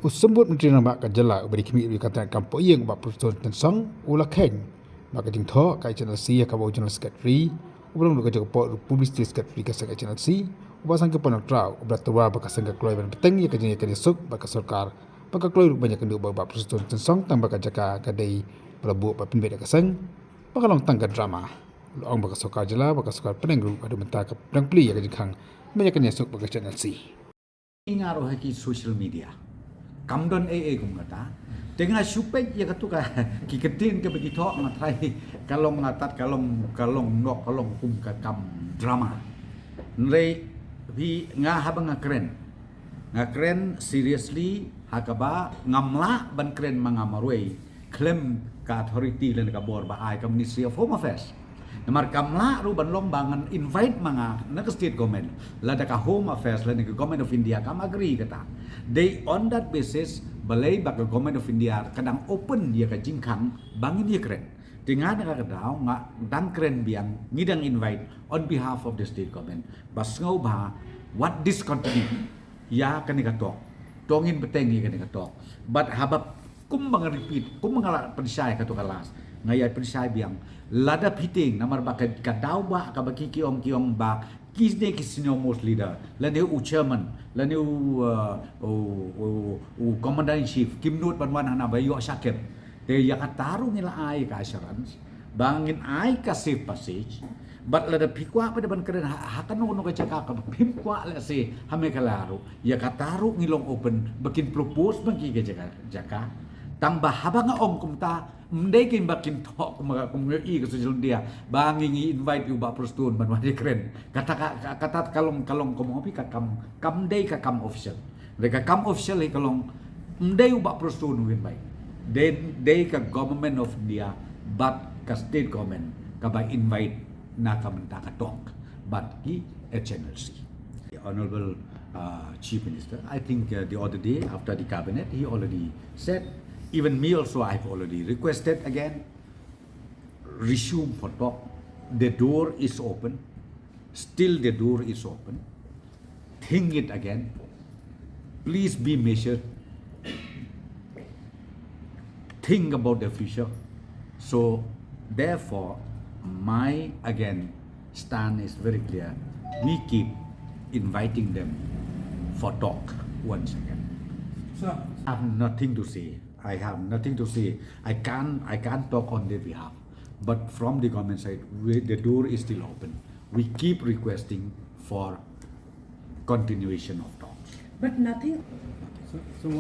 Usambut Menteri Nambak Kajala beri kimi kata kampo yang bak persoalan tensang ulah ken maka jing tho kai channel C ka bo channel secretary ubang lu ka jok po publicity secretary ka sa channel C ubasang ke panak trau ubratwa baka sangka kloi ban peteng ya ka jing ka suk baka sarkar baka kloi banyak kendu bak persoalan tensang tambah ka jaka ka dei pelabu pa pembeda ka sang baka long tangga drama long baka sarkar jela baka sarkar penengru ada menta ka pedang pli ya ka jing khang banyak kan suk baka channel C ngaruh haki social media kamdon kum kata dengan supaya ya katu ka kiketin ke begitu matrai kalong ngatat kalong nok kalong kum ka kam drama nrei bi habang ngakren seriously hakaba ngamla ban kren mangamarui claim ka authority len ka bor ba ai ka Ministry of Home Affairs Namar kamla ru ban long bangan invite mga na state government lada ka Home Affairs lada ka Government of India kam agree kata they on that basis balay baka Government of India kadang open ya ka jingkang bangin ya keren dengan ka kadaw nga dan keren biang ngidang invite on behalf of the state government bas ngau ba what this continue ya kanika talk tongin beteng ya kanika talk but habab kum mga repeat kum mga perisai ka to kalas ngayat perisai biang lada piting namar ba kadaw ba ka baki kiong ba kisne kisino most leader lani chairman lani commander in chief kimnut banwan hana bayo sakit te yakataru nila ay ka assurance bangin ay ka safe passage but lada pikwa pa ban karen hakano no ka chaka ka pikwa la si hame kalaro yakataru ngilong open bakin propose bangki ka jaka tambah habang ong kumta mendai kin bakin tok kumngi ke social media bangi invite you ba prostun ban wadi keren kata kalong komopi ka kam dei ka kam official mereka kam official kalong mendai ba prostun invite dei ka government of India but ka state government ka ba invite na kamenta ka talk but ki HNLC the honorable chief minister I think the other day after the cabinet he already said even me also, I've already requested again, resume for talk. The door is open. Still the door is open. Think it again. Please be measured. Think about the future. So, therefore, my, again, stand is very clear. We keep inviting them for talk once again. So, I have nothing to say. I have nothing to say. I can't talk on their behalf. But from the government side, the door is still open. We keep requesting for continuation of talks. But nothing. So